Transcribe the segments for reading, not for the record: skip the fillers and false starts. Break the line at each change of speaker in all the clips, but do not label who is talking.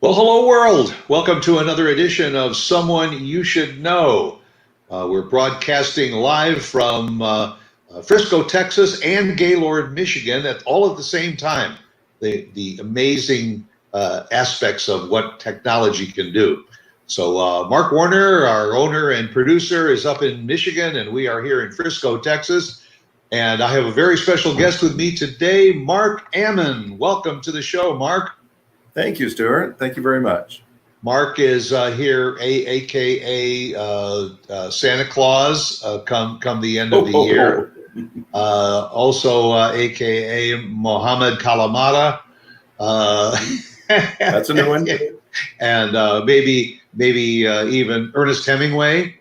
Well, hello, world. Welcome to another edition of Someone You Should Know. We're broadcasting live from Frisco, Texas, and Gaylord, Michigan, all at the same time. The amazing aspects of what technology can do. So, Mark Warner, our owner and producer, is up in Michigan, and we are here in Frisco, Texas. And I have a very special guest with me today, Mark Ammann. Welcome to the show, Mark.
Thank you, Stuart. Thank you very much.
Mark is here, aka Santa Claus, come the end of the year. Also, aka Mohammed Kalamata.
That's a new one.
And maybe even Ernest Hemingway.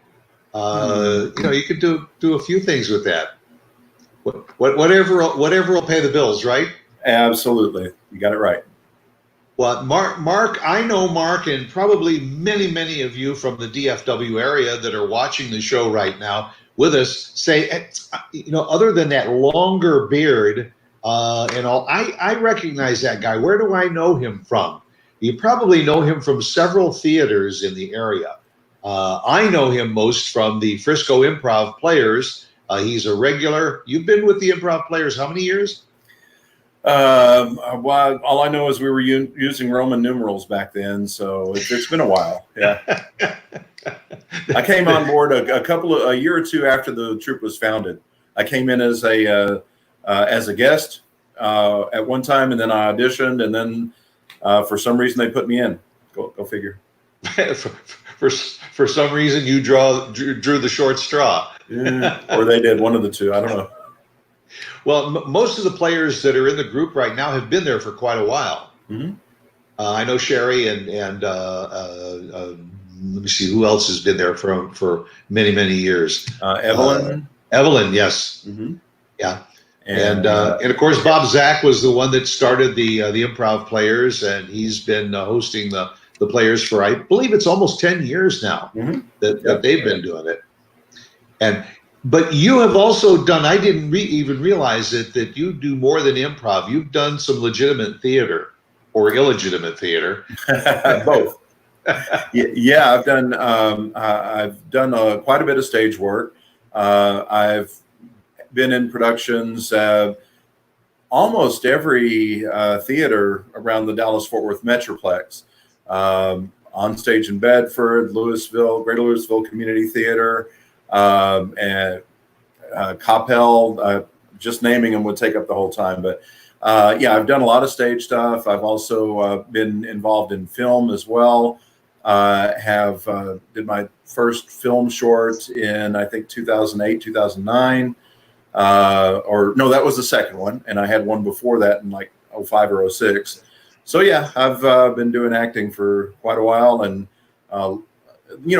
You could do a few things with that. Whatever will pay the bills, right?
Absolutely, you got it right.
Well, Mark, I know Mark, and probably many of you from the DFW area that are watching the show right now with us say, other than that longer beard and all, I recognize that guy. Where do I know him from? You probably know him from several theaters in the area. I know him most from the Frisco Improv Players. He's a regular. You've been with the Improv Players how many years?
Well, all I know is we were using Roman numerals back then, so it's been a while. Yeah, I came on board a year or two after the troupe was founded. I came in as a guest at one time, and then I auditioned, and then for some reason they put me in. Go figure.
for some reason you drew the short straw.
Or they did, one of the two. I don't know.
Well, most of the players that are in the group right now have been there for quite a while.
Mm-hmm.
I know Sherry and let me see who else has been there for many years.
Evelyn.
Evelyn, yes.
Mm-hmm.
Yeah. And of course, Bob Zach was the one that started the Improv Players, and he's been hosting the Players for, I believe it's almost 10 years now that they've been doing it. But you have also done, I didn't even realize it, that you do more than improv. You've done some legitimate theater or illegitimate theater.
Both. Yeah, I've done quite a bit of stage work. I've been in productions, almost every theater around the Dallas-Fort Worth Metroplex. On stage in Bedford, Louisville, Greater Louisville Community Theater, and Coppell, just naming them would take up the whole time. But I've done a lot of stage stuff. I've also been involved in film as well. Did my first film short in, I think, 2008, 2009. Or no, that was the second one. And I had one before that in like 05 or 06. So yeah, I've been doing acting for quite a while. And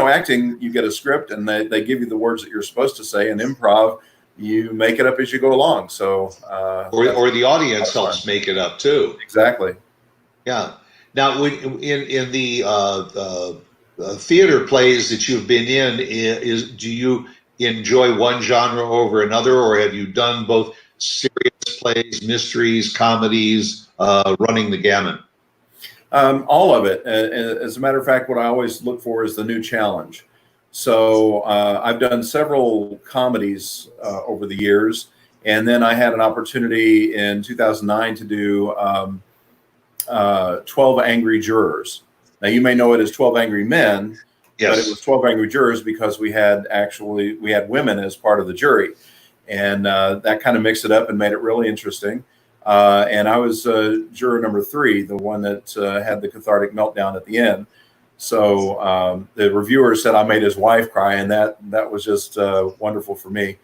acting, you get a script and they give you the words that you're supposed to say. And improv, you make it up as you go along. So
or the audience helps make it up too.
Exactly.
Yeah. Now, in the theater plays that you've been in, do you enjoy one genre over another, or have you done both serious plays, mysteries, comedies, running the gamut?
All of it. As a matter of fact, what I always look for is the new challenge. So I've done several comedies over the years, and then I had an opportunity in 2009 to do 12 Angry Jurors. Now, you may know it as 12 Angry Men,
yes,
but it was 12 Angry Jurors because we had women as part of the jury, and that kind of mixed it up and made it really interesting. And I was juror number 3, the one that had the cathartic meltdown at the end. So the reviewer said I made his wife cry, and that was just wonderful for me.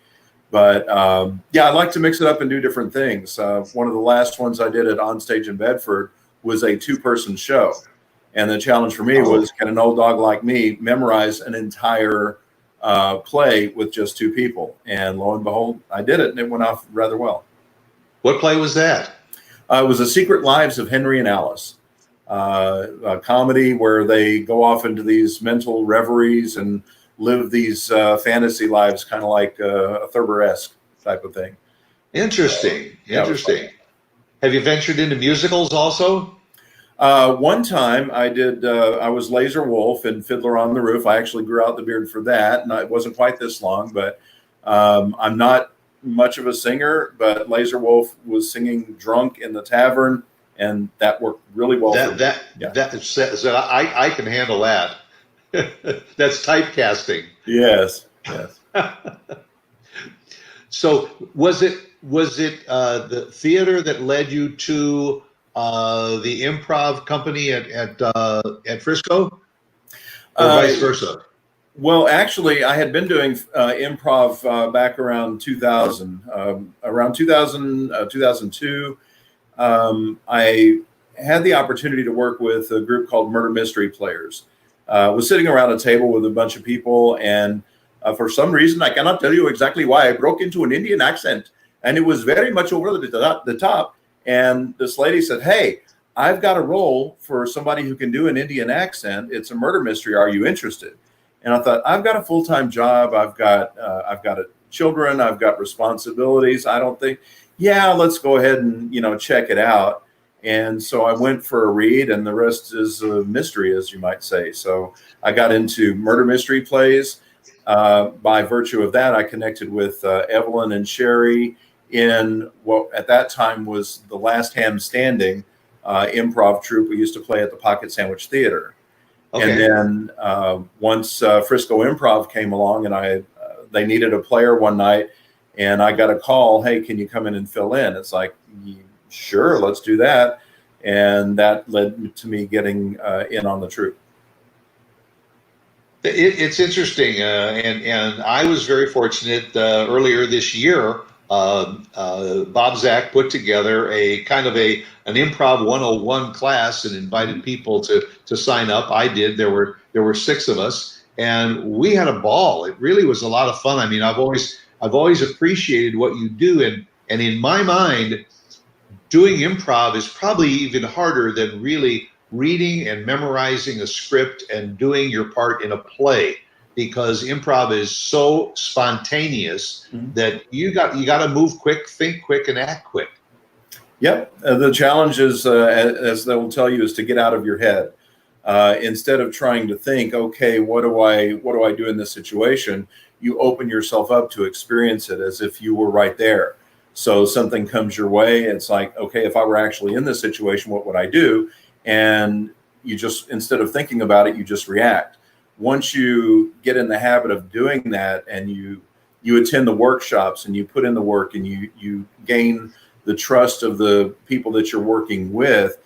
But I like to mix it up and do different things. One of the last ones I did at On Stage in Bedford was a 2-person show. And the challenge for me was, can an old dog like me memorize an entire play with just 2 people? And lo and behold, I did it, and it went off rather well.
What play was that?
It was The Secret Lives of Henry and Alice, a comedy where they go off into these mental reveries and live these fantasy lives, kind of like a Thurber-esque type of thing.
Interesting. Have you ventured into musicals also?
One time I did, I was Laser Wolf in Fiddler on the Roof. I actually grew out the beard for that, and it wasn't quite this long, but I'm not much of a singer, but Laser Wolf was singing drunk in the tavern, and that worked really well for
That
me.
that
Yeah.
that says that I can handle that. That's typecasting.
Yes. Yes.
So was it the theater that led you to the improv company at Frisco, or
Uh,
vice versa?
well, actually, I had been doing improv back around 2000, around 2000, 2002. I had the opportunity to work with a group called Murder Mystery Players. Was sitting around a table with a bunch of people, and for some reason, I cannot tell you exactly why, I broke into an Indian accent, and it was very much over the top. And this lady said, "Hey, I've got a role for somebody who can do an Indian accent. It's a murder mystery. Are you interested?" And I thought, I've got a full-time job. I've got children. I've got responsibilities. I don't think, yeah, let's go ahead and check it out. And so I went for a read, and the rest is a mystery, as you might say. So I got into murder mystery plays. By virtue of that, I connected with Evelyn and Sherry in what at that time was the Last Ham Standing improv troupe we used to play at the Pocket Sandwich Theater. And
Okay.
then once Frisco Improv came along, and they needed a player one night, and I got a call, "Hey, can you come in and fill in?" It's like, sure, let's do that. And that led to me getting in on the troupe.
It's interesting, and I was very fortunate earlier this year. Bob Zach put together a kind of an improv 101 class and invited people to sign up. I did. There were six of us, and we had a ball. It really was a lot of fun. I mean, I've always appreciated what you do, and in my mind, doing improv is probably even harder than really reading and memorizing a script and doing your part in a play, because improv is so spontaneous
Mhm.
that you got to move quick, think quick, and act quick.
Yep. The challenge is, as they will tell you, is to get out of your head. Instead of trying to think, okay, what do I do in this situation? You open yourself up to experience it as if you were right there. So something comes your way. It's like, okay, if I were actually in this situation, what would I do? And you just, instead of thinking about it, you just react. Once you get in the habit of doing that, and you attend the workshops, and you put in the work, and you gain the trust of the people that you're working with,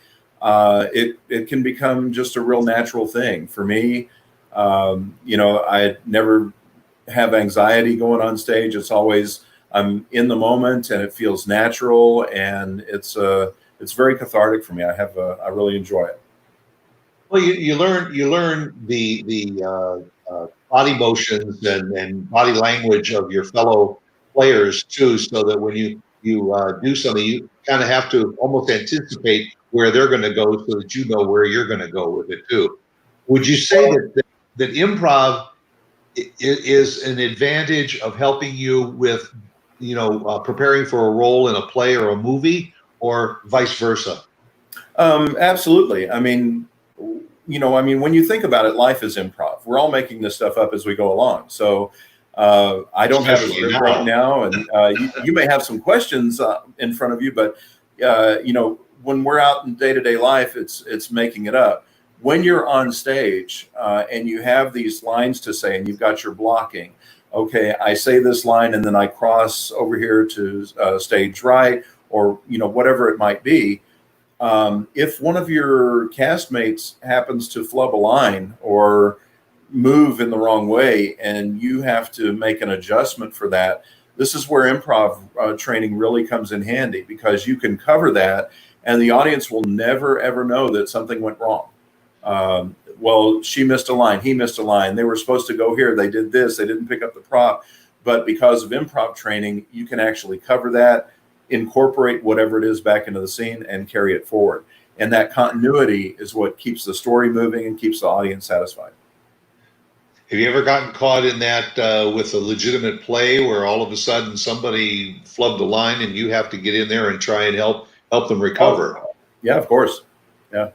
it can become just a real natural thing for me. I never have anxiety going on stage. It's always, I'm in the moment, and it feels natural, and it's very cathartic for me. I really enjoy it.
Well, you learn the body motions and body language of your fellow players too, so that when you do something, you kind of have to almost anticipate where they're going to go, so that you know where you're going to go with it too. Would you say that improv is an advantage of helping you with preparing for a role in a play or a movie, or vice versa?
Absolutely. When you think about it, life is improv. We're all making this stuff up as we go along. So I don't have a
Especially
script right
now.
now, and you may have some questions in front of you, but when we're out in day-to-day life, it's making it up. When you're on stage and you have these lines to say, and you've got your blocking, okay, I say this line, and then I cross over here to stage right, or whatever it might be. If one of your castmates happens to flub a line or move in the wrong way, and you have to make an adjustment for that, this is where improv training really comes in handy, because you can cover that, and the audience will never ever know that something went wrong. Well, she missed a line, he missed a line, they were supposed to go here, they did this, they didn't pick up the prop. But because of improv training, you can actually cover that, incorporate whatever it is back into the scene, and carry it forward. And that continuity is what keeps the story moving and keeps the audience satisfied.
Have you ever gotten caught in that with a legitimate play, where all of a sudden somebody flubbed a line and you have to get in there and try and help them
Oh,
recover?
yeah, of course. Yeah.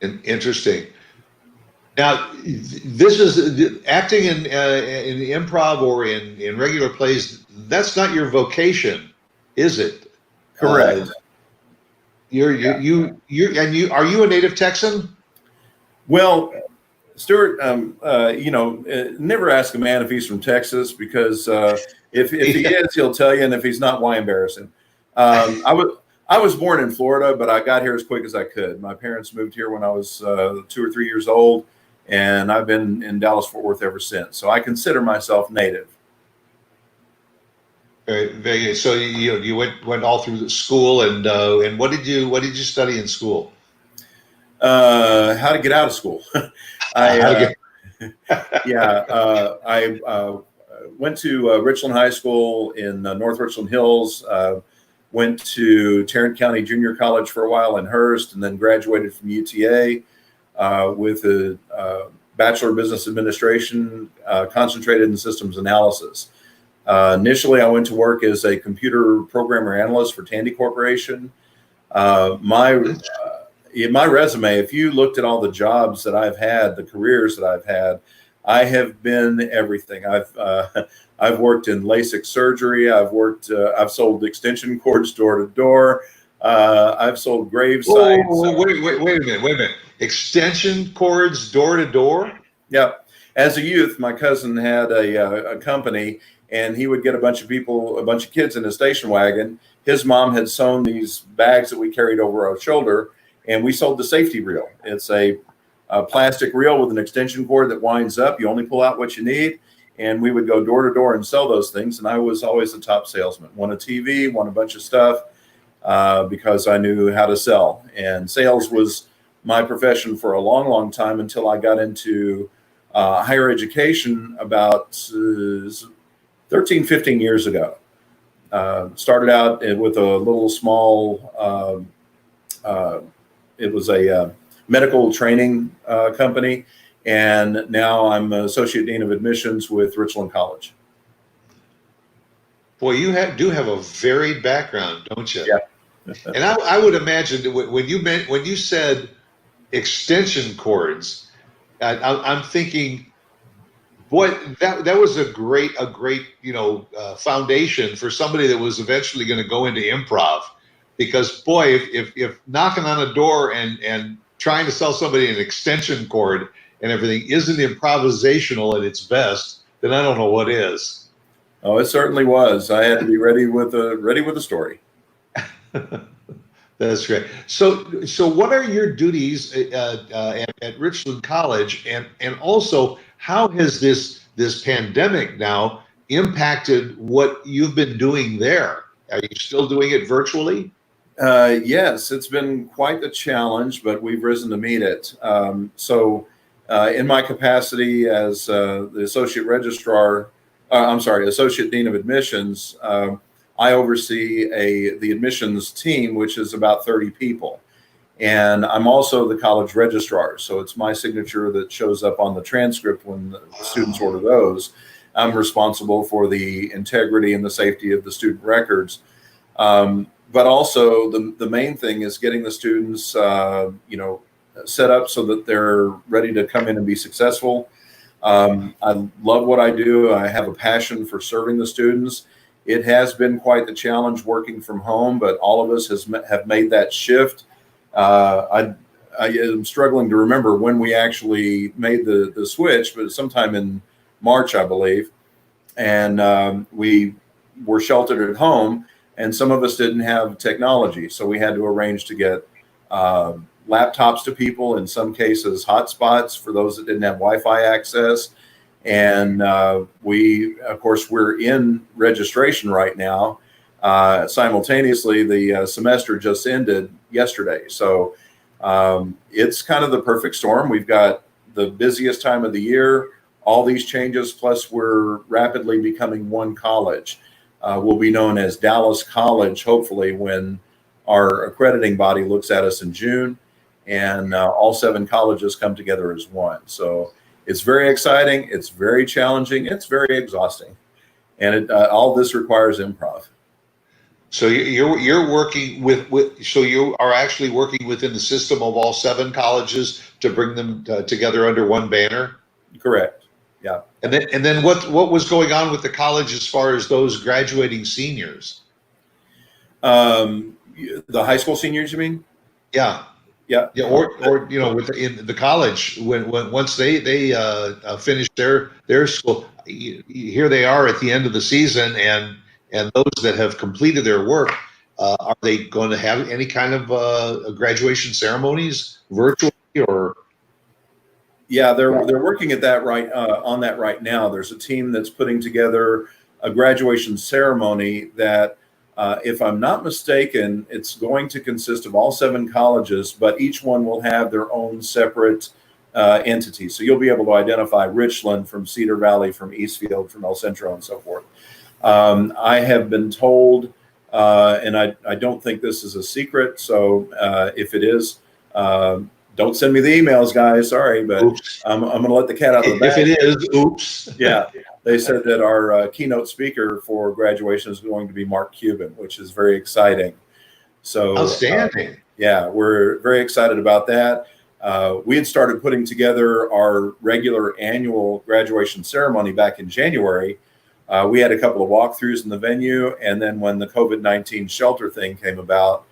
Interesting. Now, this is acting in the improv or in regular plays. That's not your vocation, is it? Uh,
Correct.
you are you a native Texan?
Well, Stuart, never ask a man if he's from Texas because if he is, he'll tell you, and if he's not, why embarrass him? I was born in Florida, but I got here as quick as I could. My parents moved here when I was 2 or 3 years old, and I've been in Dallas Fort Worth ever since. So I consider myself native.
Very good. So you went all through the school and what did you study in school?
How to get out of school? I
How to get
Yeah, I went to Richland High School in North Richland Hills. Went to Tarrant County Junior College for a while in Hearst, and then graduated from UTA with a Bachelor of Business Administration, concentrated in systems analysis. Initially, I went to work as a computer programmer analyst for Tandy Corporation. In my resume, if you looked at all the jobs that I've had, the careers that I've had, I have been everything. I've worked in LASIK surgery. I've sold extension cords door to door. I've sold grave sites.
wait a minute. Extension cords door to door?
Yeah. As a youth, my cousin had a company, and he would get a bunch of kids in a station wagon. His mom had sewn these bags that we carried over our shoulder, and we sold the safety reel. It's a plastic reel with an extension cord that winds up. You only pull out what you need, and we would go door to door and sell those things. And I was always the top salesman. Won a TV, won a bunch of stuff because I knew how to sell. And sales was my profession for a long, long time until I got into higher education about 13, 15 years ago. Started out with a little small, it was a medical training company, and now I'm Associate Dean of Admissions with Richland College.
Boy, you do have a varied background, don't you?
Yeah.
And I would imagine that when you said extension cords, I'm thinking, boy, that was a great foundation for somebody that was eventually going to go into improv, because boy, if knocking on a door and trying to sell somebody an extension cord and everything isn't improvisational at its best, then I don't know what is.
Oh, it certainly was. I had to be ready with a story.
That's great. So what are your duties at Richland College, and also how has this pandemic now impacted what you've been doing there? Are you still doing it virtually?
Yes, it's been quite the challenge, but we've risen to meet it. In my capacity as the Associate Dean of Admissions, I oversee the admissions team, which is about 30 people. And I'm also the college registrar. So it's my signature that shows up on the transcript when the students order those. I'm responsible for the integrity and the safety of the student records. But also the main thing is getting the students, set up so that they're ready to come in and be successful. I love what I do. I have a passion for serving the students. It has been quite the challenge working from home, but all of us have made that shift. I am struggling to remember when we actually made the switch, but sometime in March, I believe. And we were sheltered at home, and some of us didn't have technology. So we had to arrange to get laptops to people, in some cases hotspots for those that didn't have Wi-Fi access. And we're in registration right now. Simultaneously, the semester just ended yesterday. So it's kind of the perfect storm. We've got the busiest time of the year, all these changes, plus we're rapidly becoming one college. We'll be known as Dallas College, hopefully, when our accrediting body looks at us in June, and all 7 colleges come together as one. So it's very exciting. It's very challenging. It's very exhausting. And all this requires improv.
So you're working with so you are actually working within the system of all 7 colleges to bring them together under one banner.
Correct. Yeah.
And then what was going on with the college as far as those graduating seniors?
Um, the high school seniors, you mean?
Yeah.
Yeah.
Yeah, or with in the college when once they finish their school, here they are at the end of the season, and those that have completed their work, are they going to have any kind of graduation ceremonies virtually or?
Yeah, they're working at that right on that right now. There's a team that's putting together a graduation ceremony that, if I'm not mistaken, it's going to consist of all 7 colleges, but each one will have their own separate entity. So you'll be able to identify Richland from Cedar Valley, from Eastfield, from El Centro, and so forth. I have been told, and I don't think this is a secret. So if it is. Don't send me the emails, guys. Sorry, but
Oops.
I'm going to let the cat out of the bag.
If it is, oops.
Yeah, they said that our keynote speaker for graduation is going to be Mark Cuban, which is very exciting. So,
Outstanding.
yeah, we're very excited about that. We had started putting together our regular annual graduation ceremony back in January. We had a couple of walkthroughs in the venue, and then when the COVID-19 shelter thing came about,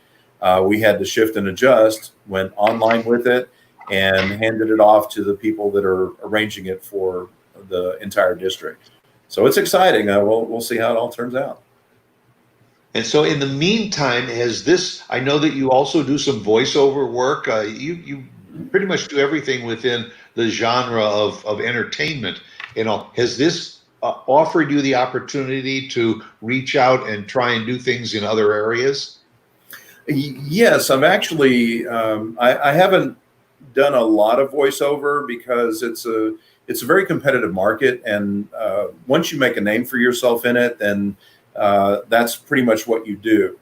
we had to shift and adjust, went online with it, and handed it off to the people that are arranging it for the entire district. So it's exciting. We'll see how it all turns out.
And so, in the meantime, I know that you also do some voiceover work. You pretty much do everything within the genre of entertainment. Has this offered you the opportunity to reach out and try and do things in other areas?
Yes, I've actually. I haven't done a lot of voiceover because it's a very competitive market, and once you make a name for yourself in it, then that's pretty much what you do.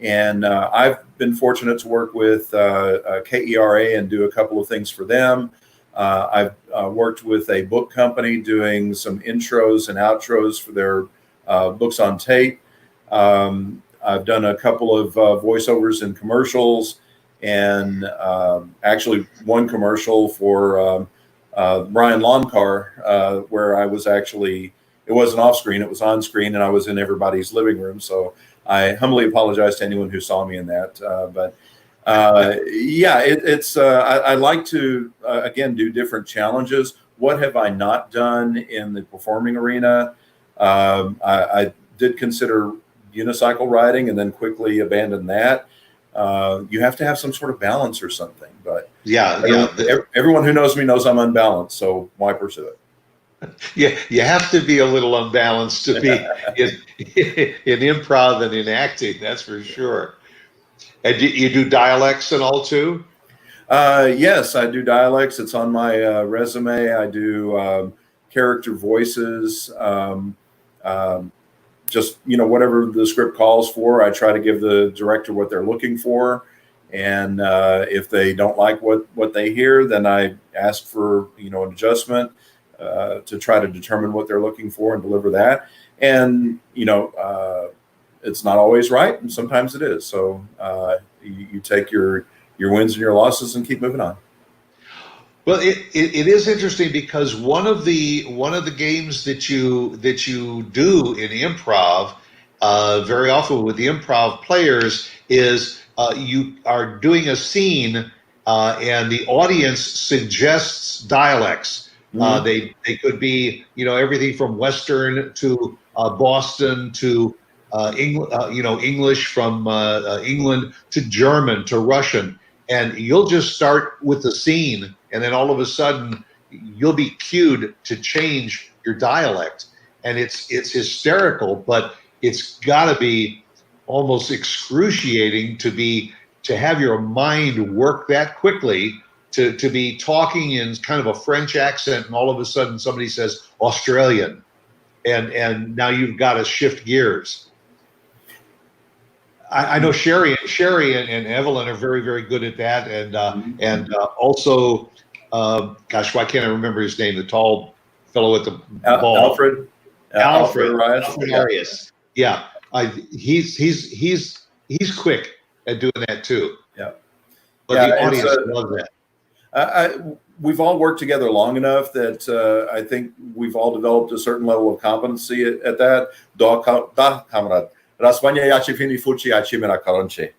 And I've been fortunate to work with KERA and do a couple of things for them. I've worked with a book company doing some intros and outros for their books on tape. I've done a couple of voiceovers in commercials, and actually one commercial for Brian Lawn Car, where I was actually, it wasn't off screen, it was on screen, and I was in everybody's living room. So I humbly apologize to anyone who saw me in that. Yeah, I like to, again, do different challenges. What have I not done in the performing arena? I did consider unicycle riding and then quickly abandoned that. You have to have some sort of balance or something, but everyone who knows me knows I'm unbalanced, so why pursue it?
Yeah, you have to be a little unbalanced to be in improv and in acting, that's for sure. And you do dialects and all too?
Yes, I do dialects. It's on my resume. I do character voices. Just whatever the script calls for, I try to give the director what they're looking for, and if they don't like what they hear, then I ask for an adjustment to try to determine what they're looking for and deliver that. And it's not always right, and sometimes it is. So you take your wins and your losses and keep moving on.
Well, it is interesting because one of the games that you do in improv, very often with the improv players, is you are doing a scene, and the audience suggests dialects. They could be everything from Western to Boston to English from England to German to Russian, and you'll just start with the scene, and then all of a sudden you'll be cued to change your dialect, and it's hysterical, but it's got to be almost excruciating to have your mind work that quickly to be talking in kind of a French accent, and all of a sudden somebody says Australian, and now you've got to shift gears. I know Sherry and Evelyn are very, very good at that, and also, gosh, why can't I remember his name? The tall fellow with the ball,
Alfred
Alfred
Arias.
Arias. Yeah, He's quick at doing that too.
Yeah.
But
Yeah,
the audience loves that.
we've all worked together long enough that I think we've all developed a certain level of competency at that. Da, kamerad. Rasvanie ja ci fini fuci, ja ci mena karonche.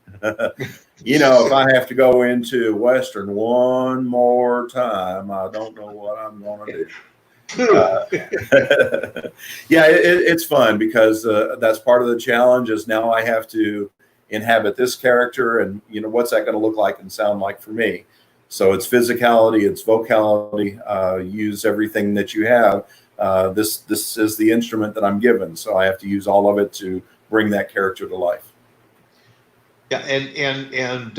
You know, if I have to go into Western one more time, I don't know what I'm going to do. Yeah, it's fun because that's part of the challenge is now I have to inhabit this character and, you know, what's that going to look like and sound like for me? So it's physicality, it's vocality, use everything that you have. This is the instrument that I'm given. So I have to use all of it to bring that character to life.
Yeah, and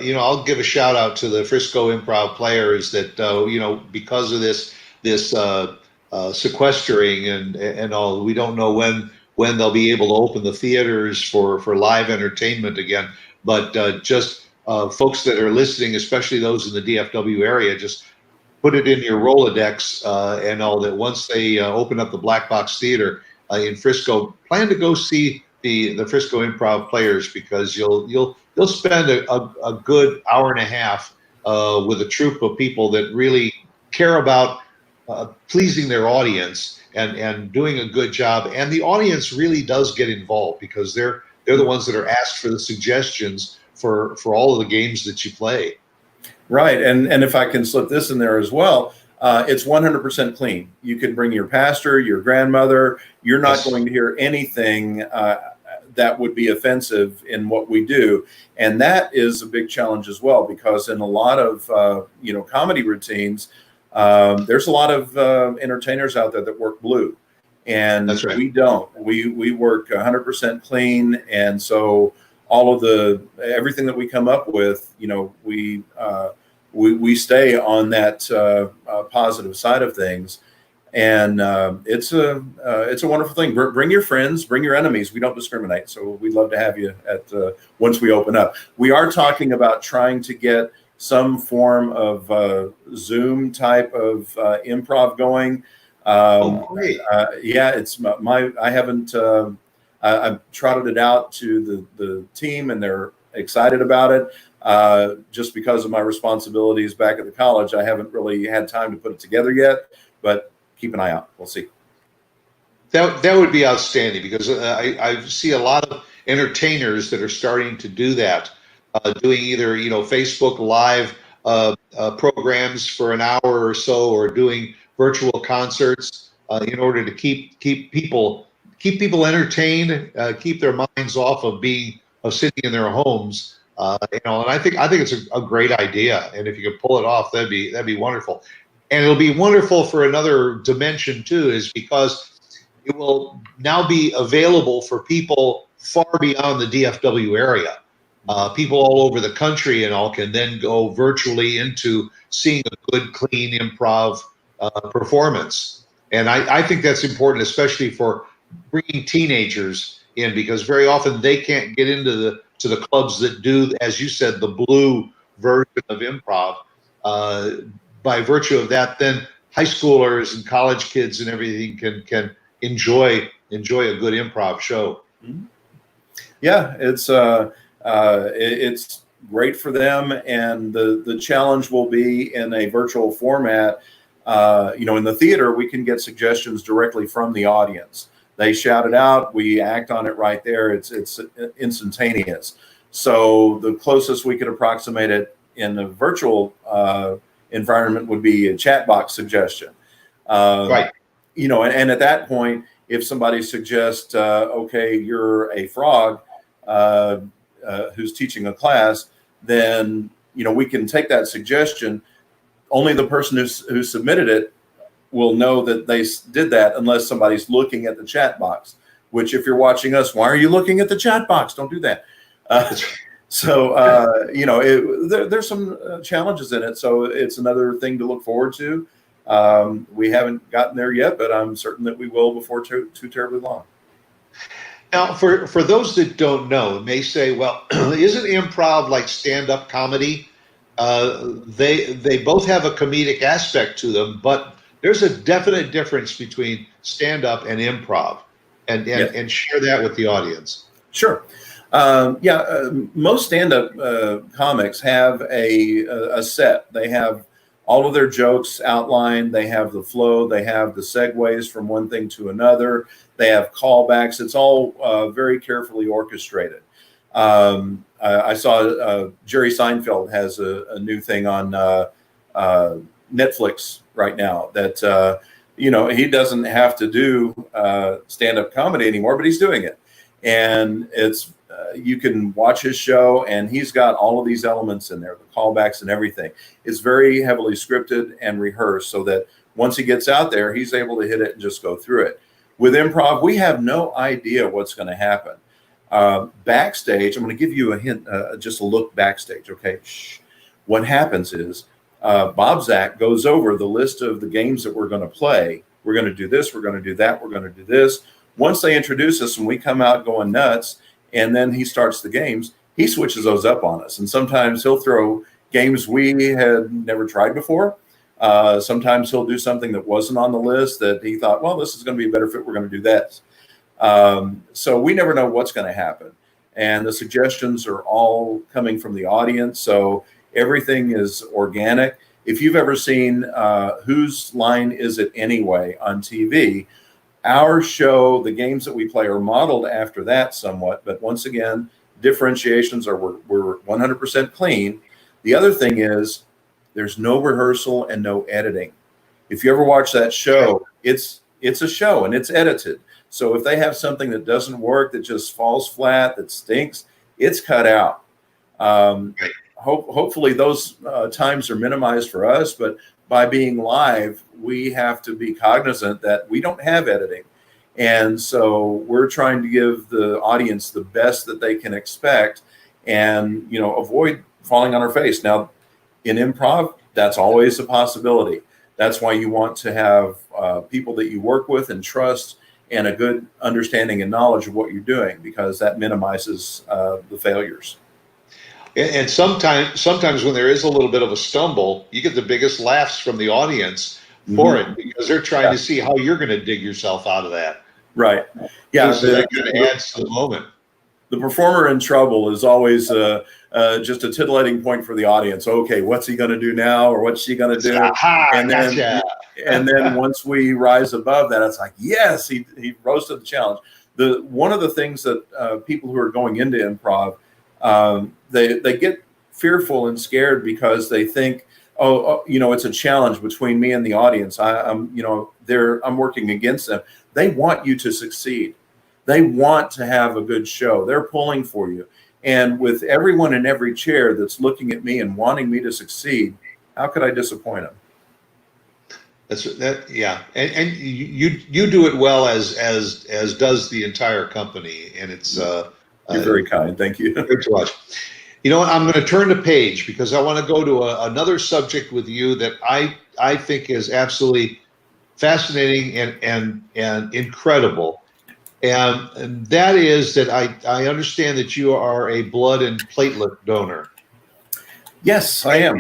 you know, I'll give a shout out to the Frisco Improv players that you know, because of this sequestering and all, we don't know when they'll be able to open the theaters for live entertainment again. But just folks that are listening, especially those in the DFW area, just put it in your Rolodex and all that. Once they open up the Black Box Theater in Frisco, plan to go see the Frisco Improv players because you'll spend a good hour and a half with a troupe of people that really care about pleasing their audience and doing a good job. And the audience really does get involved because they're the ones that are asked for the suggestions for all of the games that you play.
Right, and if I can slip this in there as well, it's 100% clean. You can bring your pastor, your grandmother. You're not going to hear anything that would be offensive in what we do, and that is a big challenge as well because in a lot of you know, comedy routines, there's a lot of entertainers out there that work blue, and
That's right.
we don't. We work 100% clean, and so all of everything that we come up with, you know, we stay on that positive side of things, and it's a wonderful thing. Bring your friends, bring your enemies. We don't discriminate, so we'd love to have you at once we open up. We are talking about trying to get some form of Zoom type of improv going.
Great.
Yeah, it's I haven't. I've trotted it out to the team, and they're excited about it. Just because of my responsibilities back at the college, I haven't really had time to put it together yet. But keep an eye out. We'll see.
That would be outstanding because I see a lot of entertainers that are starting to do that, doing either, you know, Facebook Live programs for an hour or so, or doing virtual concerts in order to keep people entertained, keep their minds off of sitting in their homes. You know, and I think it's a great idea, and if you could pull it off, that'd be wonderful. And it'll be wonderful for another dimension too, is because it will now be available for people far beyond the DFW area. People all over the country and all can then go virtually into seeing a good, clean improv performance. And I think that's important, especially for bringing teenagers in, because very often they can't get into the clubs that do, as you said, the blue version of improv. By virtue of that, then high schoolers and college kids and everything can enjoy a good improv show.
Yeah, it's great for them, and the challenge will be in a virtual format. You know, in the theater, we can get suggestions directly from the audience. They shout it out, we act on it right there. It's instantaneous. So the closest we could approximate it in a virtual environment would be a chat box suggestion.
Right.
You know, and at that point, if somebody suggests, okay, you're a frog who's teaching a class, then, you know, we can take that suggestion. Only the person who submitted it will know that they did that unless somebody's looking at the chat box, which if you're watching us, why are you looking at the chat box? Don't do that. So, you know, there's some challenges in it. So it's another thing to look forward to. We haven't gotten there yet, but I'm certain that we will before too terribly long.
Now, for those that don't know, may say, well, isn't improv like stand-up comedy? They both have a comedic aspect to them, but there's a definite difference between stand-up and improv.
Yes.
and share that with the audience.
Sure. Most stand-up comics have a set. They have all of their jokes outlined. They have the flow. They have the segues from one thing to another. They have callbacks. It's all very carefully orchestrated. I saw Jerry Seinfeld has a new thing on Netflix right now that he doesn't have to do stand-up comedy anymore, but he's doing it, and it's you can watch his show, and he's got all of these elements in there, the callbacks and everything. It's very heavily scripted and rehearsed, so that once he gets out there, he's able to hit it and just go through it. With improv, we have no idea what's going to happen. Backstage, I'm going to give you a hint, just a look backstage. Okay. Shh. What happens is Bob Zach goes over the list of the games that we're going to play. We're going to do this. We're going to do that. We're going to do this. Once they introduce us and we come out going nuts, and then he starts the games, he switches those up on us. And sometimes he'll throw games we had never tried before. Sometimes he'll do something that wasn't on the list that he thought, well, this is going to be a better fit. We're going to do that. So we never know what's going to happen. And the suggestions are all coming from the audience. So everything is organic. If you've ever seen Whose Line Is It Anyway on TV, our show, the games that we play are modeled after that somewhat. But once again, differentiations are we're 100% clean. The other thing is there's no rehearsal and no editing. If you ever watch that show, it's a show and it's edited. So if they have something that doesn't work, that just falls flat, that stinks, it's cut out. Hopefully those times are minimized for us, but by being live, we have to be cognizant that we don't have editing. And so we're trying to give the audience the best that they can expect and, avoid falling on our face. Now, in improv, that's always a possibility. That's why you want to have people that you work with and trust and a good understanding and knowledge of what you're doing, because that minimizes the failures.
And sometimes when there is a little bit of a stumble, you get the biggest laughs from the audience for it, because they're trying to see how you're going to dig yourself out of that.
Right. Yeah.
So that kind of adds to the moment.
The performer in trouble is always just a titillating point for the audience. Okay, what's he going to do now, or what's she going to do? And then,
gotcha.
And then once we rise above that, it's like, yes, he rose to the challenge. One of the things that people who are going into improv, they get fearful and scared because they think, it's a challenge between me and the audience. I'm working against them. They want you to succeed. They want to have a good show. They're pulling for you. And with everyone in every chair that's looking at me and wanting me to succeed, how could I disappoint them?
Yeah. And you do it well, as does the entire company. And it's
you're very kind. Thank you.
Good to watch. You know what? I'm going to turn the page because I want to go to another subject with you that I think is absolutely fascinating and incredible. And that is that I understand that you are a blood and platelet donor.
Yes, I am.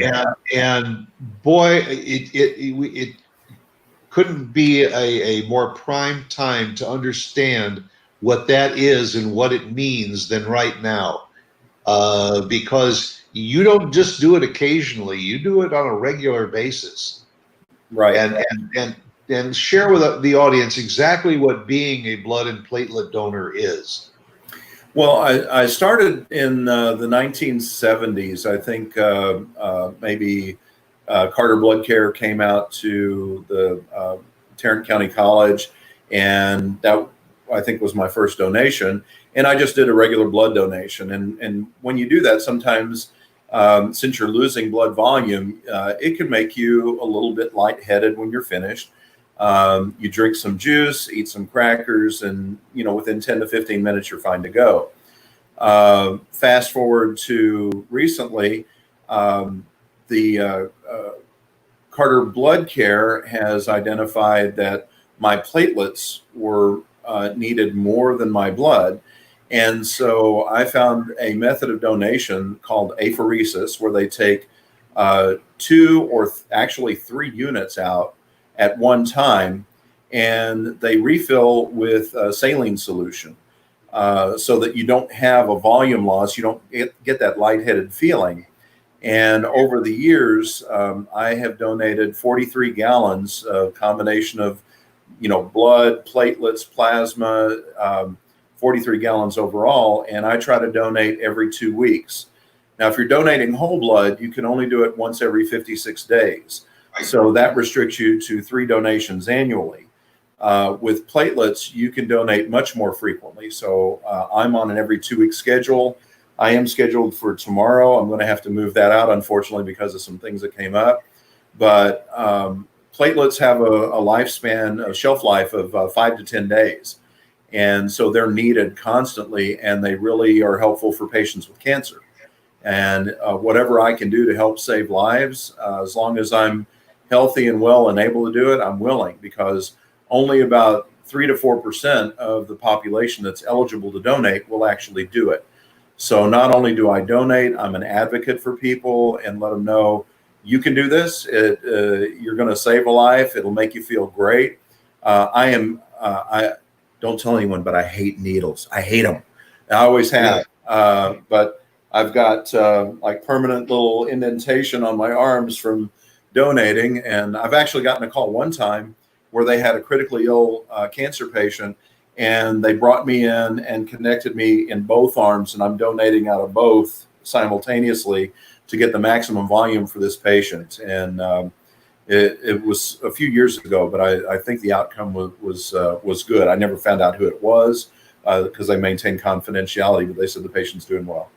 And boy, it couldn't be a more prime time to understand what that is and what it means than right now. Because you don't just do it occasionally, you do it on a regular basis.
Right.
And share with the audience exactly what being a blood and platelet donor is.
Well, I started in the 1970s. I think maybe Carter Blood Care came out to the Tarrant County College, and that I think was my first donation. And I just did a regular blood donation. And when you do that, sometimes since you're losing blood volume, it can make you a little bit lightheaded when you're finished. You drink some juice, eat some crackers, and within 10 to 15 minutes you're fine to go. Fast forward to recently, the Carter Blood Care has identified that my platelets were needed more than my blood. And so I found a method of donation called apheresis, where they take 2 or actually 3 units out at one time, and they refill with saline solution, so that you don't have a volume loss. You don't get that lightheaded feeling. And over the years, I have donated 43 gallons, a combination of, blood, platelets, plasma, 43 gallons overall. And I try to donate every 2 weeks. Now, if you're donating whole blood, you can only do it once every 56 days. So that restricts you to 3 donations annually. With platelets, you can donate much more frequently. So I'm on an every 2-week schedule. I am scheduled for tomorrow. I'm going to have to move that out, unfortunately, because of some things that came up. But platelets have a lifespan, a shelf life of 5 to 10 days. And so they're needed constantly, and they really are helpful for patients with cancer. And whatever I can do to help save lives, as long as I'm healthy and well and able to do it, I'm willing, because only about 3 to 4% of the population that's eligible to donate will actually do it. So not only do I donate, I'm an advocate for people and let them know you can do this. You're going to save a life. It'll make you feel great. I don't tell anyone, but I hate needles. I hate them. I always have. But I've got like permanent little indentation on my arms from donating. And I've actually gotten a call one time where they had a critically ill cancer patient, and they brought me in and connected me in both arms, and I'm donating out of both simultaneously to get the maximum volume for this patient. And it was a few years ago, but I think the outcome was good. I never found out who it was because they maintain confidentiality, but they said the patient's doing well.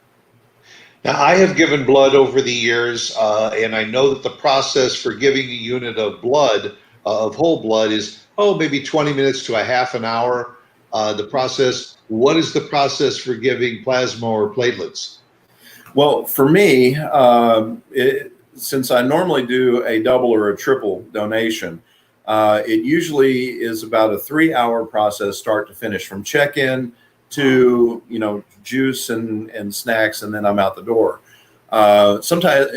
Now, I have given blood over the years, and I know that the process for giving a unit of blood, of whole blood, is maybe 20 minutes to a half an hour. The process. What is the process for giving plasma or platelets?
Well, for me, since I normally do a double or a triple donation, it usually is about a 3-hour process, start to finish, from check-in to juice and snacks, and then I'm out the door. Sometimes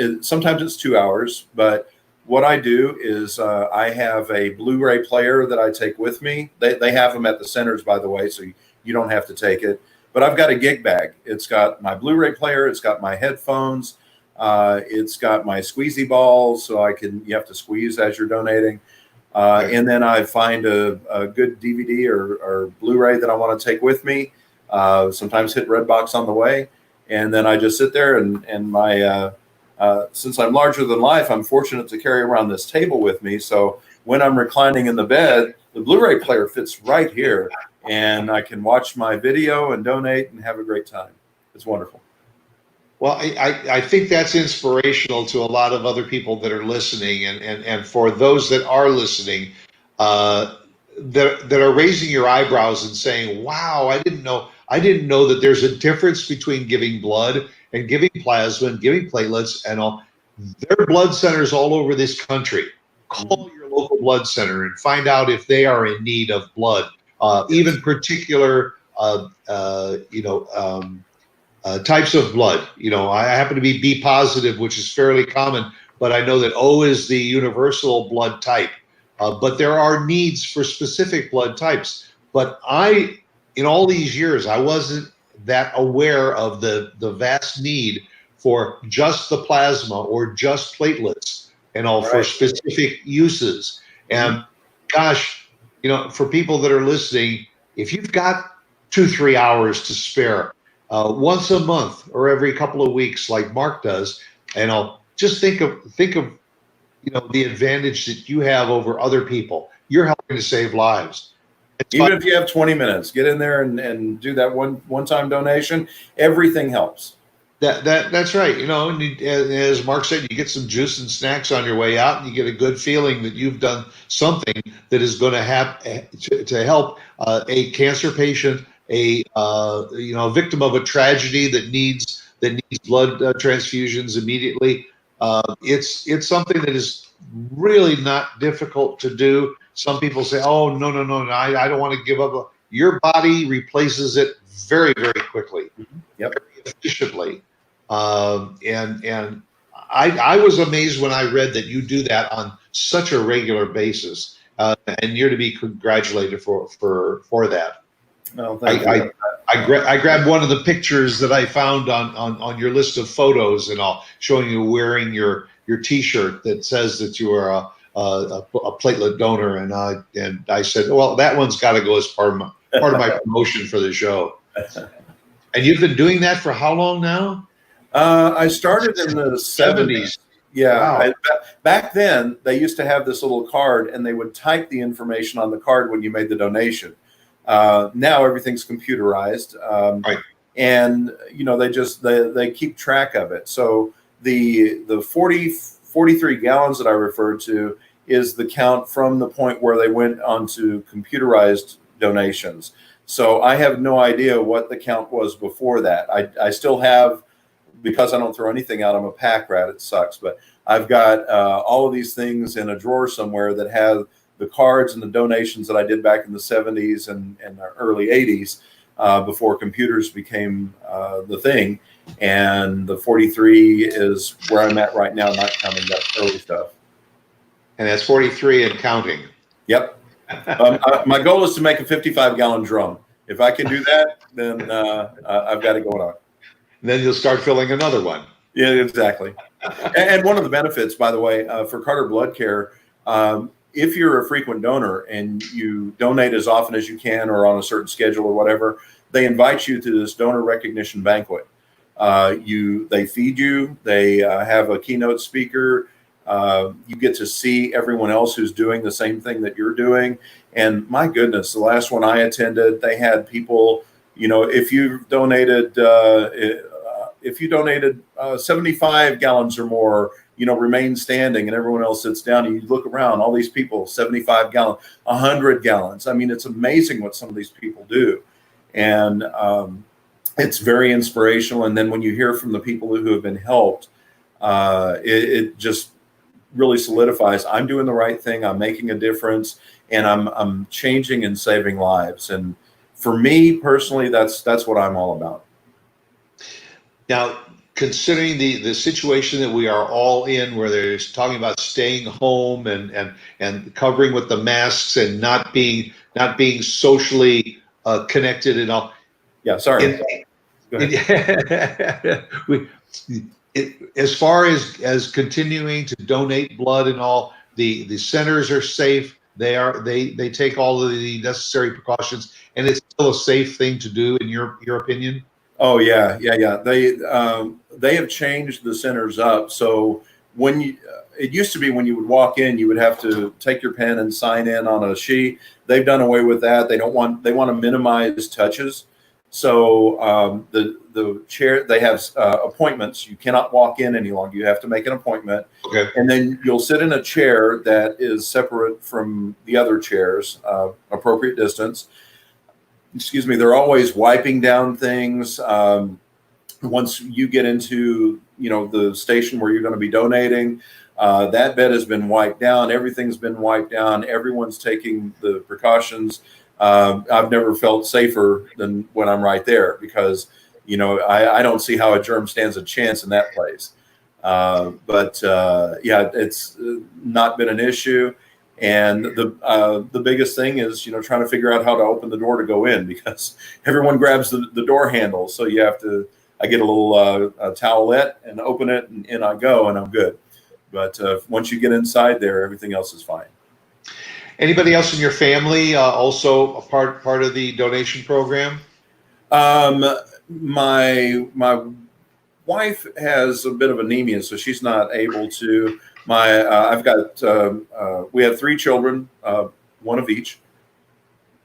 it's 2 hours, but what I do is I have a Blu-ray player that I take with me. They have them at the centers, by the way, so you don't have to take it. But I've got a gig bag. It's got my Blu-ray player. It's got my headphones. It's got my squeezy balls, so you have to squeeze as you're donating. And then I find a good DVD or Blu-ray that I want to take with me. Sometimes hit Redbox on the way. And then I just sit there and my since I'm larger than life, I'm fortunate to carry around this table with me. So when I'm reclining in the bed, the Blu-ray player fits right here, and I can watch my video and donate and have a great time. It's wonderful.
Well, I think that's inspirational to a lot of other people that are listening, and for those that are listening, that are raising your eyebrows and saying, "Wow, I didn't know that there's a difference between giving blood and giving plasma and giving platelets and all." There are blood centers all over this country. Call your local blood center and find out if they are in need of blood, even particular, types of blood. I happen to be B positive, which is fairly common, but I know that O is the universal blood type. But there are needs for specific blood types. But in all these years, I wasn't that aware of the vast need for just the plasma or just platelets and all for specific uses. And gosh, for people that are listening, if you've got 2-3 hours to spare, once a month or every couple of weeks, like Mark does, just think of the advantage that you have over other people. You're helping to save lives.
Even if you have 20 minutes, get in there and do that one-time donation. Everything helps.
That's right. And as Mark said, you get some juice and snacks on your way out, and you get a good feeling that you've done something that is going to help a cancer patient, a victim of a tragedy that needs blood transfusions immediately. It's something that is really not difficult to do. Some people say, "Oh, no, I don't want to give up." Your body replaces it very, very quickly, very efficiently. And I was amazed when I read that you do that on such a regular basis. and you're to be congratulated for that.
Well, thank you.
I grabbed one of the pictures that I found on your list of photos and all, showing you wearing your T-shirt that says that you are a platelet donor, and I said, well, that one's got to go as part of my promotion for the show. And you've been doing that for how long now?
I started in the 70s. Yeah.
Wow.
Back then, they used to have this little card, and they would type the information on the card when you made the donation. Now everything's computerized,
Right.
and they keep track of it. So the 43 gallons that I referred to is the count from the point where they went onto computerized donations. So I have no idea what the count was before that. I still have, because I don't throw anything out, I'm a pack rat, it sucks, but I've got all of these things in a drawer somewhere that have the cards and the donations that I did back in the 70s and the early 80s, before computers became the thing. And the 43 is where I'm at right now, not counting that early stuff.
And that's 43 and counting.
Yep. My goal is to make a 55-gallon drum. If I can do that, then I've got it going on.
Then you'll start filling another one.
Yeah, exactly. And one of the benefits, by the way, for Carter Blood Care, if you're a frequent donor and you donate as often as you can or on a certain schedule or whatever, they invite you to this donor recognition banquet. They feed you, they have a keynote speaker. You get to see everyone else who's doing the same thing that you're doing. And my goodness, the last one I attended, they had people, if you donated 75 gallons or more, remain standing, and everyone else sits down, and you look around, all these people, 75 gallons, 100 gallons. I mean, it's amazing what some of these people do. And it's very inspirational. And then when you hear from the people who have been helped, it just really solidifies, I'm doing the right thing, I'm making a difference, and I'm changing and saving lives. And for me personally, that's what I'm all about.
Now, considering the situation that we are all in, where there's talking about staying home and covering with the masks and not being socially connected and all.
Yeah, sorry.
As far as continuing to donate blood and all, the centers are safe. They take all of the necessary precautions, and it's still a safe thing to do, in your opinion.
Oh yeah. They have changed the centers up. So it used to be when you would walk in, you would have to take your pen and sign in on a sheet. They've done away with that. They want to minimize touches. So the chair, they have appointments. You cannot walk in any longer. You have to make an appointment.
Okay.
And then you'll sit in a chair that is separate from the other chairs, appropriate distance. Excuse me. They're always wiping down things. Once you get into, the station where you're going to be donating, that bed has been wiped down. Everything's been wiped down. Everyone's taking the precautions. I've never felt safer than when I'm right there, because, I don't see how a germ stands a chance in that place. But it's not been an issue. And the biggest thing is, trying to figure out how to open the door to go in, because everyone grabs the door handle. So I get a little towelette and open it, and in I go, and I'm good. But once you get inside there, everything else is fine.
Anybody else in your family also a part of the donation program?
My wife has a bit of anemia, so she's not able to. I've got we have 3 children, one of each.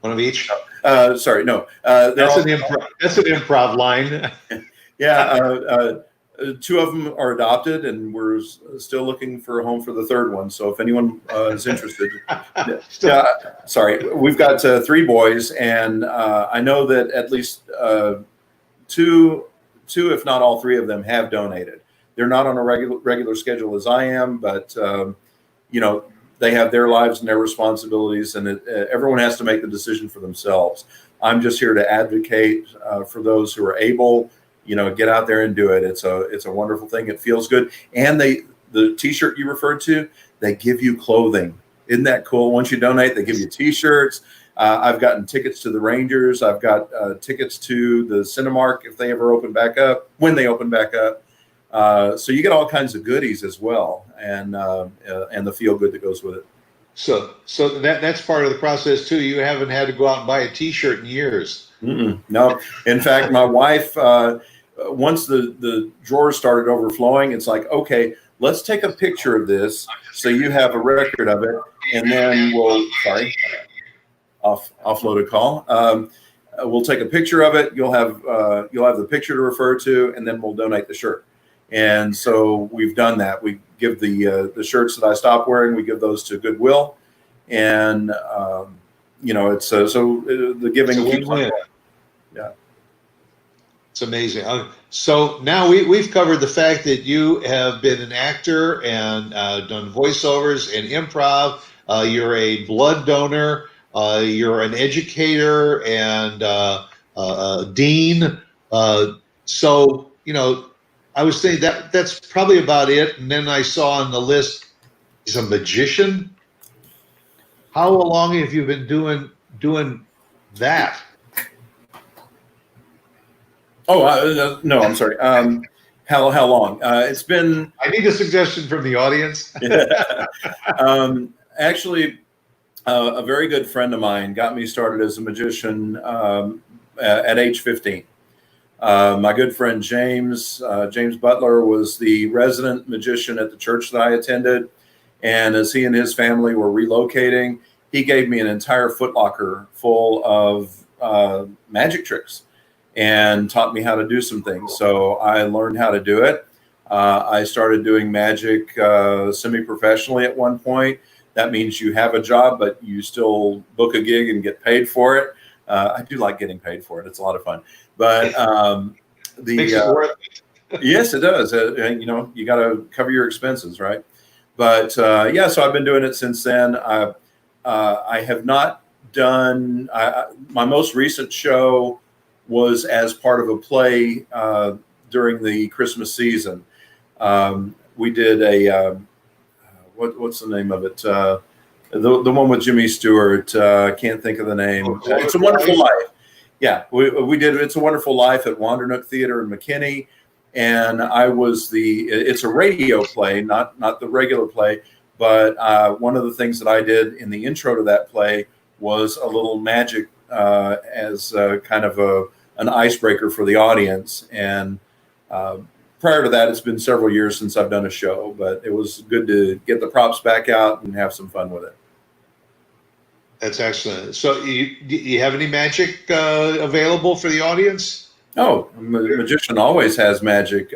One of each?
Sorry, no.
That's an improv line.
Yeah, 2 of them are adopted, and we're still looking for a home for the 3rd one. So if anyone is interested, sorry, we've got 3 boys, and I know that at least 2, if not all 3 of them, have donated. They're not on a regular schedule as I am, but they have their lives and their responsibilities, and everyone has to make the decision for themselves. I'm just here to advocate for those who are able. Get out there and do it. It's a wonderful thing. It feels good. And the T-shirt you referred to, they give you clothing. Isn't that cool? Once you donate, they give you T-shirts. I've gotten tickets to the Rangers. I've got tickets to the Cinemark if they ever open back up, when they open back up. So you get all kinds of goodies as well, and the feel good that goes with it.
So that's part of the process too. You haven't had to go out and buy a T-shirt in years.
No, in fact, my wife, once the drawers started overflowing, it's like, okay, let's take a picture of this so you have a record of it, and then offload a call. We'll take a picture of it. You'll have the picture to refer to, and then we'll donate the shirt. And so we've done that. We give the shirts that I stopped wearing, we give those to Goodwill, and it's the giving keeps on going. Yeah,
it's amazing. So now we've covered the fact that you have been an actor and done voiceovers and improv. You're a blood donor. You're an educator and a dean. So I was thinking that's probably about it. And then I saw on the list, he's a magician. How long have you been doing that?
Oh, no, I'm sorry. How long? It's been.
I need a suggestion from the audience.
Actually, a very good friend of mine got me started as a magician at age 15. My good friend James Butler was the resident magician at the church that I attended. And as he and his family were relocating, he gave me an entire footlocker full of magic tricks and taught me how to do some things. So I learned how to do it. I started doing magic semi-professionally at one point. That means you have a job, but you still book a gig and get paid for it. I do like getting paid for it. It's a lot of fun. But
Makes it worth it.
Yes, it does. You got to cover your expenses, right? But so I've been doing it since then. I have not done my most recent show was as part of a play during the Christmas season. We did a what's the name of it? The one with Jimmy Stewart. Can't think of the name. It's a Wonderful Life. Yeah, we did It's a Wonderful Life at Wandernook Theater in McKinney, and I was it's a radio play, not the regular play, but one of the things that I did in the intro to that play was a little magic as kind of an icebreaker for the audience. And prior to that, it's been several years since I've done a show, but it was good to get the props back out and have some fun with it.
That's excellent. So you have any magic available for the audience?
Oh, a magician always has magic.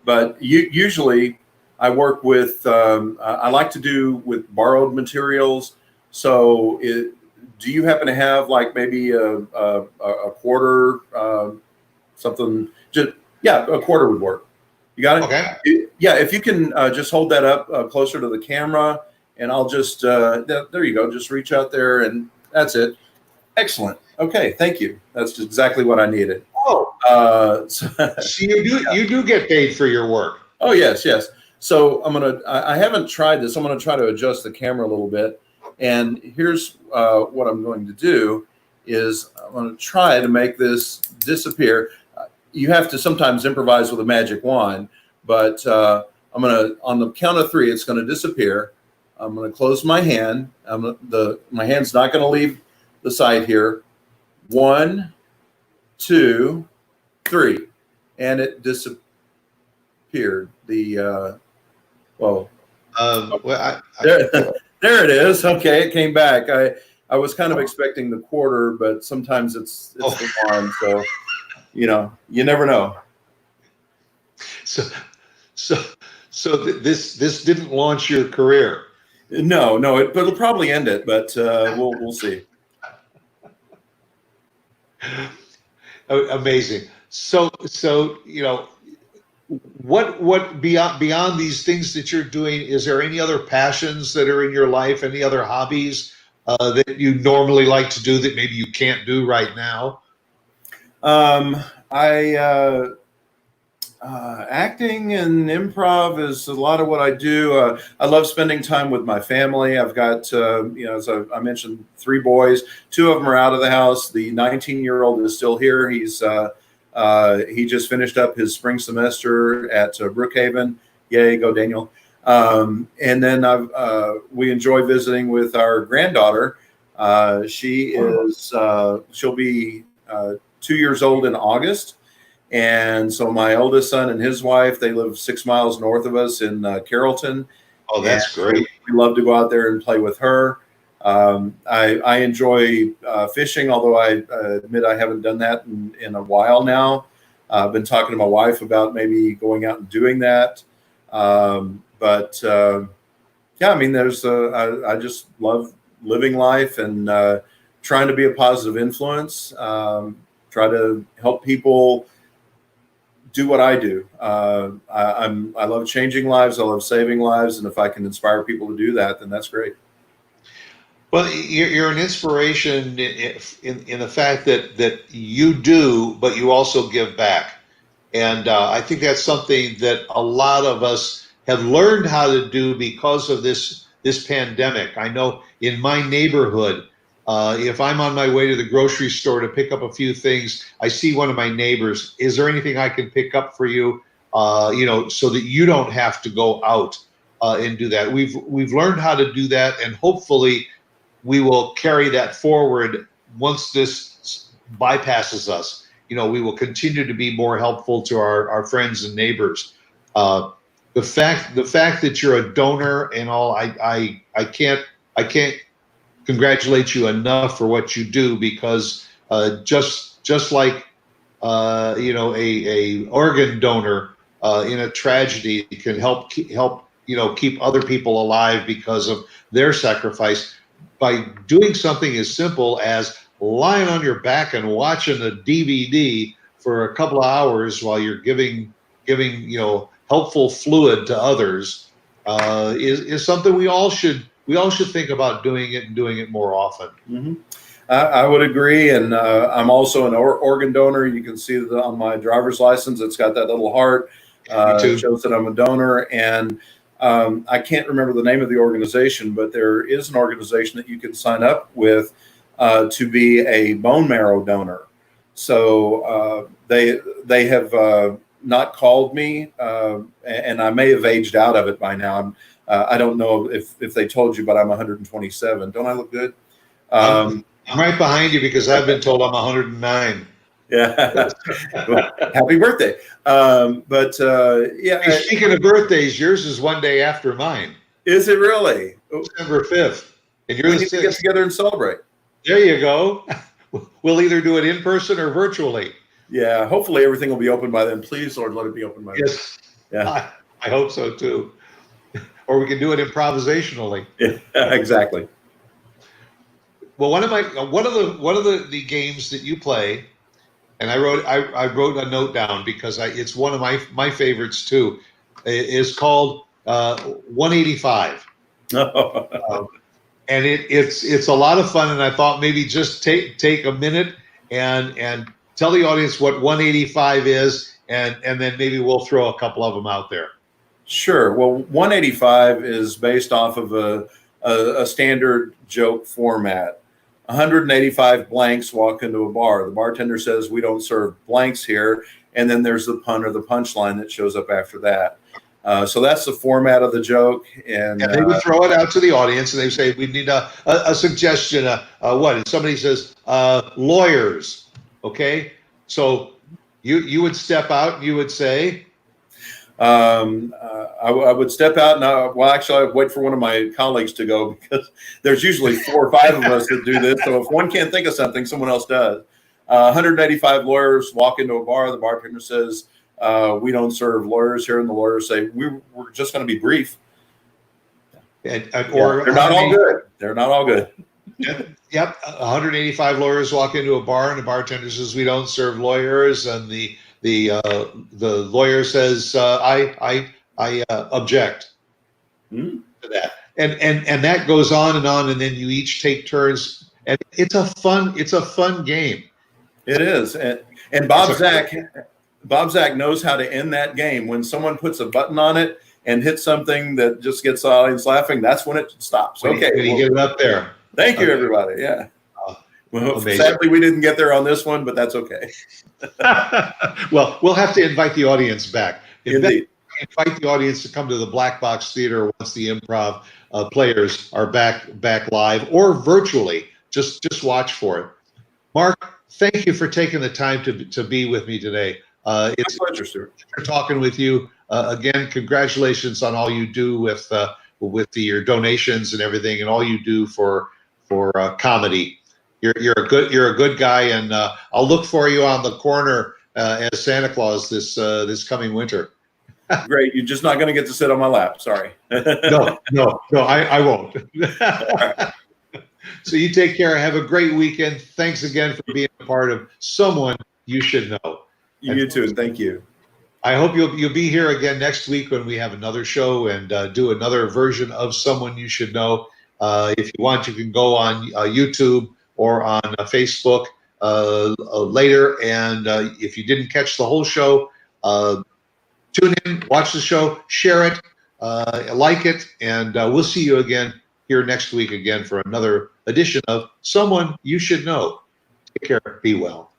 But usually I work with, I like to do with borrowed materials. So do you happen to have like maybe a quarter, something? A quarter would work. You got it?
Okay.
Yeah, if you can just hold that up closer to the camera, and I'll just, there you go. Just reach out there, and that's it. Excellent. Okay, thank you. That's exactly what I needed.
Oh, so you do get paid for your work.
Oh, yes. So I haven't tried this. I'm gonna try to adjust the camera a little bit. And here's what I'm going to do is I'm gonna try to make this disappear. You have to sometimes improvise with a magic wand, but I'm gonna, on the count of 3, it's gonna disappear. I'm gonna close my hand. My hand's not gonna leave the side here. 1, 2, 3, and it disappeared. There it is. Okay, it came back. I was kind of expecting the quarter, but sometimes it's the one. So you never know.
So this didn't launch your career.
No, but it'll probably end it. But we'll see.
Amazing. So what beyond these things that you're doing, is there any other passions that are in your life? Any other hobbies that you normally like to do that maybe you can't do right now?
Acting and improv is a lot of what I do. I love spending time with my family. I've got, as I mentioned, 3 boys. 2 of them are out of the house. The 19-year-old is still here. He just finished up his spring semester at Brookhaven. Yay, go Daniel. And then we enjoy visiting with our granddaughter. She'll be 2 years old in August. And so my oldest son and his wife, they live 6 miles north of us in Carrollton.
Oh, that's great.
We love to go out there and play with her. I enjoy fishing, although I admit I haven't done that in a while now. I've been talking to my wife about maybe going out and doing that. Yeah, I mean, I just love living life and trying to be a positive influence, try to help people do what I do. I love changing lives. I love saving lives. And if I can inspire people to do that, then that's great.
Well, you're an inspiration in the fact that you do, but you also give back. And I think that's something that a lot of us have learned how to do because of this pandemic. I know in my neighborhood, if I'm on my way to the grocery store to pick up a few things, I see one of my neighbors. Is there anything I can pick up for you? So that you don't have to go out and do that. We've learned how to do that, and hopefully we will carry that forward once this bypasses us. We will continue to be more helpful to our friends and neighbors. The fact that you're a donor and all, I can't congratulate you enough for what you do, because just like a organ donor in a tragedy can help keep other people alive because of their sacrifice, by doing something as simple as lying on your back and watching a DVD for a couple of hours while you're giving helpful fluid to others is something we all should think about doing it, and doing it more often.
Mm-hmm. I would agree. And I'm also an organ donor. You can see that on my driver's license. It's got that little heart. It shows that I'm a donor. And I can't remember the name of the organization, but there is an organization that you can sign up with to be a bone marrow donor. So they have not called me, and I may have aged out of it by now. I don't know if they told you, but I'm 127. Don't I look good?
I'm right behind you, because I've been told I'm 109.
Yeah. Well, happy birthday. Yeah.
Hey, speaking of birthdays, yours is one day after mine.
Is it really?
December 5th. And you're
we need to get together and celebrate.
There you go. We'll either do it in person or virtually.
Yeah. Hopefully everything will be open by then. Please, Lord, let it be open by then.
Yes.
Yeah.
I hope so too. Or we can do it improvisationally.
Yeah, exactly.
Well, one of the games that you play, and I wrote a note down because it's one of my favorites too, is called 185. And it's a lot of fun, and I thought maybe just take a minute and tell the audience what 185 is, and then maybe we'll throw a couple of them out there.
Sure. Well, 185 is based off of a standard joke format. 185 blanks walk into a bar. The bartender says, "We don't serve blanks here." And then there's the pun or the punchline that shows up after that. So that's the format of the joke. And
they would throw it out to the audience, and they say, "We need a suggestion." What? And somebody says, "Lawyers." Okay. So you would step out and you would say,
I would step out and actually I'd wait for one of my colleagues to go, because there's usually 4 or 5 of us that do this. So if one can't think of something, someone else does. 185 lawyers walk into a bar. The bartender says, "We don't serve lawyers here." And the lawyers say, we're just going to be brief. Or they're not all good. They're not all good.
Yep. 185 lawyers walk into a bar, and the bartender says, "We don't serve lawyers." And the lawyer says, "I object to that," and that goes on, and then you each take turns, and it's a fun game.
It is, and Bob Zach Bob Zach knows how to end that game. When someone puts a button on it and hits something that just gets the audience laughing, that's when it stops. Okay.
When you get it up there.
Thank you, everybody. Yeah. Well,
Amazing.
sadly, we didn't get there on this one, but that's okay.
Well, we'll have to invite the audience back.
Indeed.
Invite the audience to come to the Black Box Theater once the improv players are back live or virtually. Just watch for it. Mark, thank you for taking the time to be with me today. It's
a pleasure, Stuart.
Talking with you again. Congratulations on all you do with your donations and everything, and all you do for comedy. You're a good guy, and I'll look for you on the corner as Santa Claus this coming winter.
Great. You're just not going to get to sit on my lap. Sorry.
No, I won't. So you take care. Have a great weekend. Thanks again for being a part of Someone You Should Know.
You too. Thank you.
I hope you'll be here again next week when we have another show and do another version of Someone You Should Know. If you want, you can go on YouTube or on Facebook later. And if you didn't catch the whole show, tune in, watch the show, share it, like it, and we'll see you again here next week again for another edition of Someone You Should Know. Take care. Be well.